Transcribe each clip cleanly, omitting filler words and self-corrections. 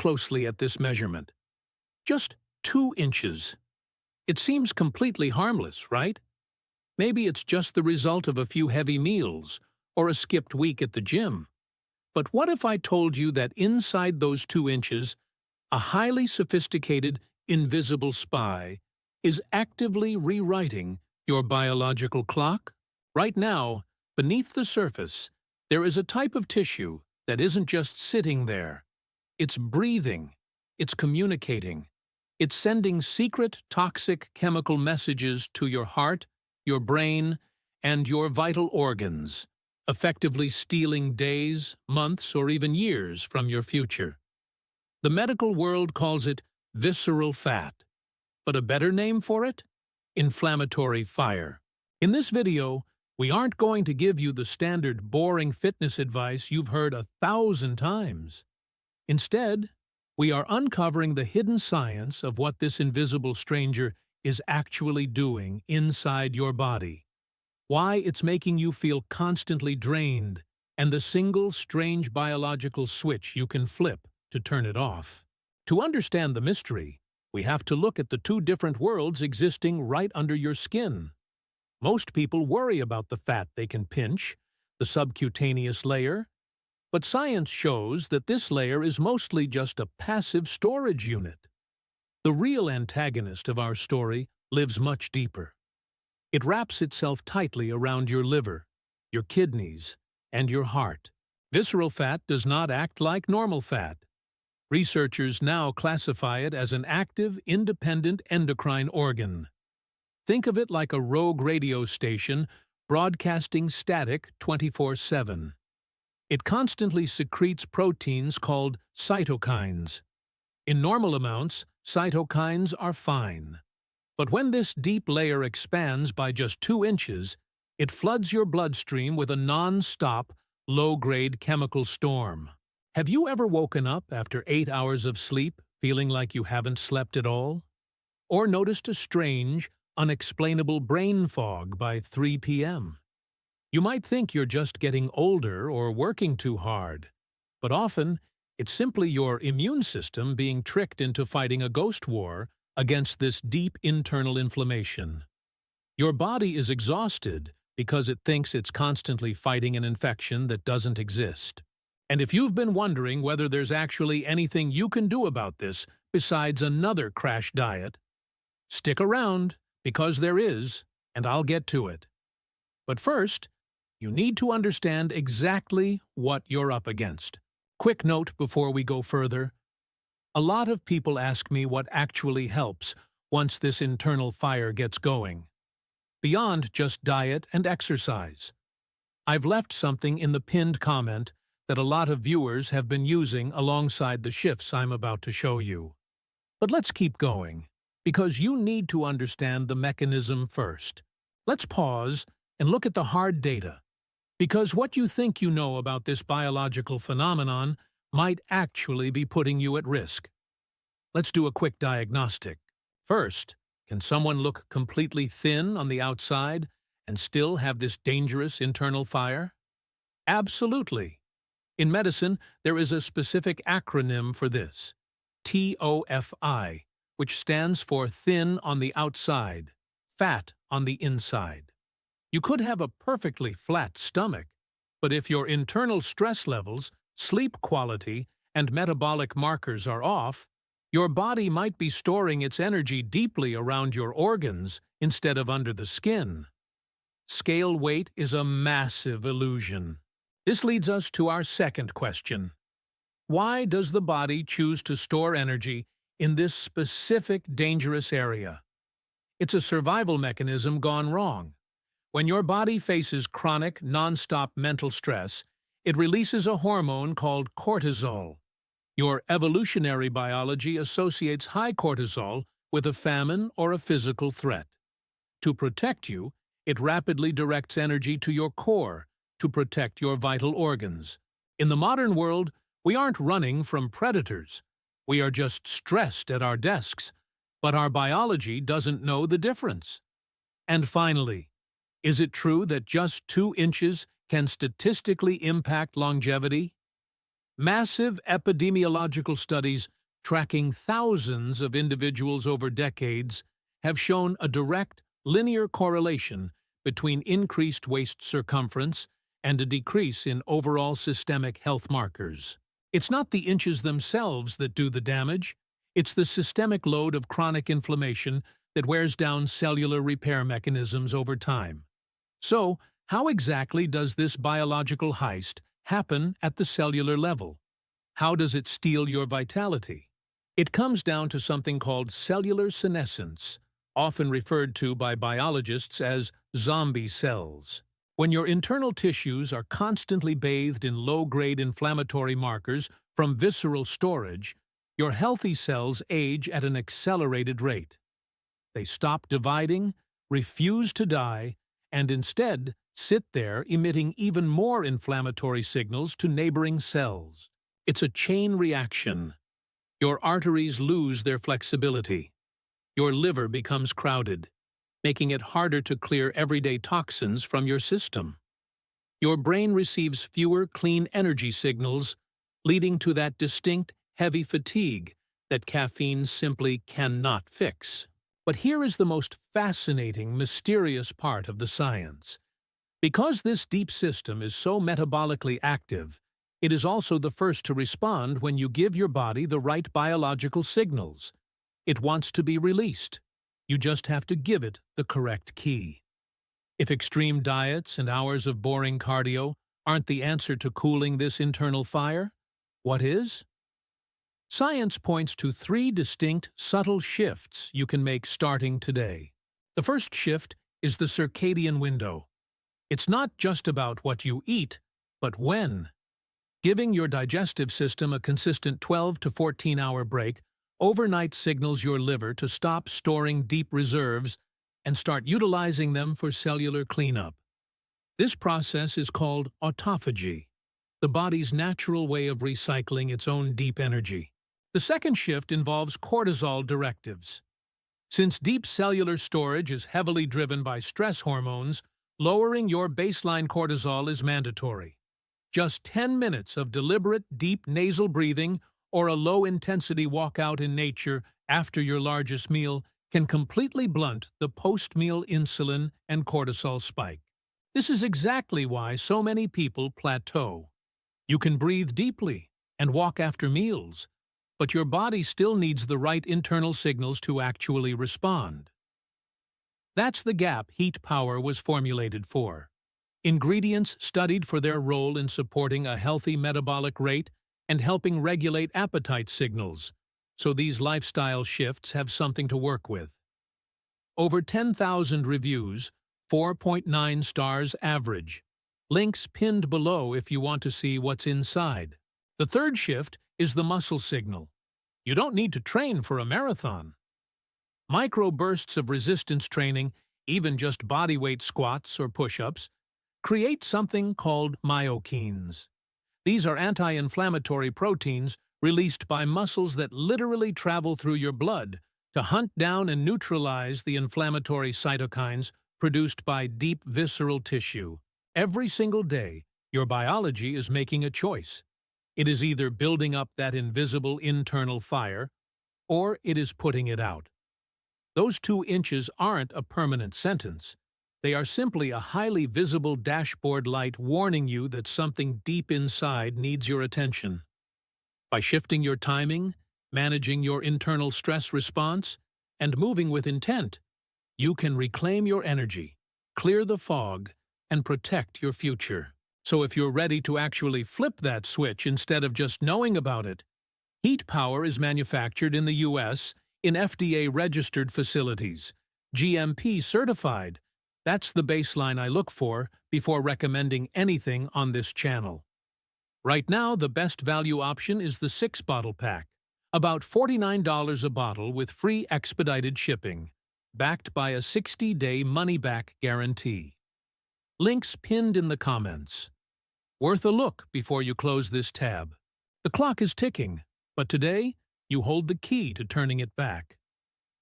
closely at this measurement. Just 2 inches. It seems completely harmless, right? Maybe it's just the result of a few heavy meals or a skipped week at the gym. But what if I told you that inside those 2 inches, a highly sophisticated, invisible spy is actively rewriting your biological clock? Right now, beneath the surface, there is a type of tissue that isn't just sitting there. It's breathing, it's communicating, it's sending secret, toxic chemical messages to your heart, your brain, and your vital organs, effectively stealing days, months, or even years from your future. The medical world calls it visceral fat, but a better name for it? Inflammatory fire. In this video, we aren't going to give you the standard boring fitness advice you've heard 1,000 times. Instead, we are uncovering the hidden science of what this invisible stranger is actually doing inside your body, why it's making you feel constantly drained, and the single strange biological switch you can flip to turn it off. To understand the mystery, we have to look at the 2 different worlds existing right under your skin. Most people worry about the fat they can pinch, the subcutaneous layer, but science shows that this layer is mostly just a passive storage unit. The real antagonist of our story lives much deeper. It wraps itself tightly around your liver, your kidneys, and your heart. Visceral fat does not act like normal fat. Researchers now classify it as an active, independent endocrine organ. Think of it like a rogue radio station broadcasting static 24/7. It constantly secretes proteins called cytokines. In normal amounts, cytokines are fine. But when this deep layer expands by just 2 inches, it floods your bloodstream with a non-stop, low-grade chemical storm. Have you ever woken up after 8 hours of sleep feeling like you haven't slept at all? Or noticed a strange, unexplainable brain fog by 3 p.m.? You might think you're just getting older or working too hard, but often it's simply your immune system being tricked into fighting a ghost war against this deep internal inflammation. Your body is exhausted because it thinks it's constantly fighting an infection that doesn't exist. And if you've been wondering whether there's actually anything you can do about this besides another crash diet, stick around, because there is, and I'll get to it. But first, you need to understand exactly what you're up against. Quick note before we go further. A lot of people ask me what actually helps once this internal fire gets going, beyond just diet and exercise. I've left something in the pinned comment that a lot of viewers have been using alongside the shifts I'm about to show you. But let's keep going, because you need to understand the mechanism first. Let's pause and look at the hard data, because what you think you know about this biological phenomenon might actually be putting you at risk. Let's do a quick diagnostic. First, can someone look completely thin on the outside and still have this dangerous internal fire? Absolutely. In medicine, there is a specific acronym for this, TOFI, which stands for thin on the outside, fat on the inside. You could have a perfectly flat stomach, but if your internal stress levels, sleep quality, and metabolic markers are off, your body might be storing its energy deeply around your organs instead of under the skin. Scale weight is a massive illusion. This leads us to our second question. Why does the body choose to store energy in this specific dangerous area? It's a survival mechanism gone wrong. When your body faces chronic, non-stop mental stress, it releases a hormone called cortisol. Your evolutionary biology associates high cortisol with a famine or a physical threat. To protect you, it rapidly directs energy to your core to protect your vital organs. In the modern world, we aren't running from predators. We are just stressed at our desks, but our biology doesn't know the difference. And finally, is it true that just 2 inches can statistically impact longevity? Massive epidemiological studies tracking thousands of individuals over decades have shown a direct, linear correlation between increased waist circumference and a decrease in overall systemic health markers. It's not the inches themselves that do the damage, it's the systemic load of chronic inflammation that wears down cellular repair mechanisms over time. So, how exactly does this biological heist happen at the cellular level? How does it steal your vitality? It comes down to something called cellular senescence, often referred to by biologists as zombie cells. When your internal tissues are constantly bathed in low-grade inflammatory markers from visceral storage, your healthy cells age at an accelerated rate. They stop dividing, refuse to die, and instead sit there emitting even more inflammatory signals to neighboring cells. It's a chain reaction. Your arteries lose their flexibility. Your liver becomes crowded, making it harder to clear everyday toxins from your system. Your brain receives fewer clean energy signals, leading to that distinct, heavy fatigue that caffeine simply cannot fix. But here is the most fascinating, mysterious part of the science. Because this deep system is so metabolically active, it is also the first to respond when you give your body the right biological signals. It wants to be released. You just have to give it the correct key. If extreme diets and hours of boring cardio aren't the answer to cooling this internal fire, what is? Science points to 3 distinct, subtle shifts you can make starting today. The first shift is the circadian window. It's not just about what you eat, but when. Giving your digestive system a consistent 12 to 14-hour break overnight signals your liver to stop storing deep reserves and start utilizing them for cellular cleanup. This process is called autophagy, the body's natural way of recycling its own deep energy. The second shift involves cortisol directives. Since deep cellular storage is heavily driven by stress hormones, lowering your baseline cortisol is mandatory. Just 10 minutes of deliberate, deep nasal breathing or a low-intensity walkout in nature after your largest meal can completely blunt the post-meal insulin and cortisol spike. This is exactly why so many people plateau. You can breathe deeply and walk after meals, but your body still needs the right internal signals to actually respond. That's the gap Heat Power was formulated for. Ingredients studied for their role in supporting a healthy metabolic rate and helping regulate appetite signals, so these lifestyle shifts have something to work with. Over 10,000 reviews, 4.9 stars average. Links pinned below if you want to see what's inside. The third shift is the muscle signal. You don't need to train for a marathon. Micro bursts of resistance training, even just bodyweight squats or push-ups, create something called myokines. These are anti-inflammatory proteins released by muscles that literally travel through your blood to hunt down and neutralize the inflammatory cytokines produced by deep visceral tissue. Every single day, your biology is making a choice. It is either building up that invisible internal fire, or it is putting it out. Those 2 inches aren't a permanent sentence. They are simply a highly visible dashboard light warning you that something deep inside needs your attention. By shifting your timing, managing your internal stress response, and moving with intent, you can reclaim your energy, clear the fog, and protect your future. So if you're ready to actually flip that switch instead of just knowing about it, Heat Power is manufactured in the U.S. in FDA-registered facilities, GMP certified. That's the baseline I look for before recommending anything on this channel. Right now, the best value option is the 6-bottle pack, about $49 a bottle with free expedited shipping, backed by a 60-day money-back guarantee. Links pinned in the comments. Worth a look before you close this tab. The clock is ticking, but today, you hold the key to turning it back.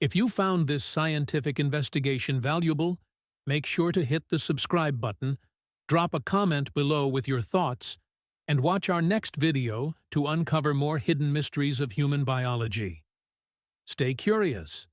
If you found this scientific investigation valuable, make sure to hit the subscribe button, drop a comment below with your thoughts, and watch our next video to uncover more hidden mysteries of human biology. Stay curious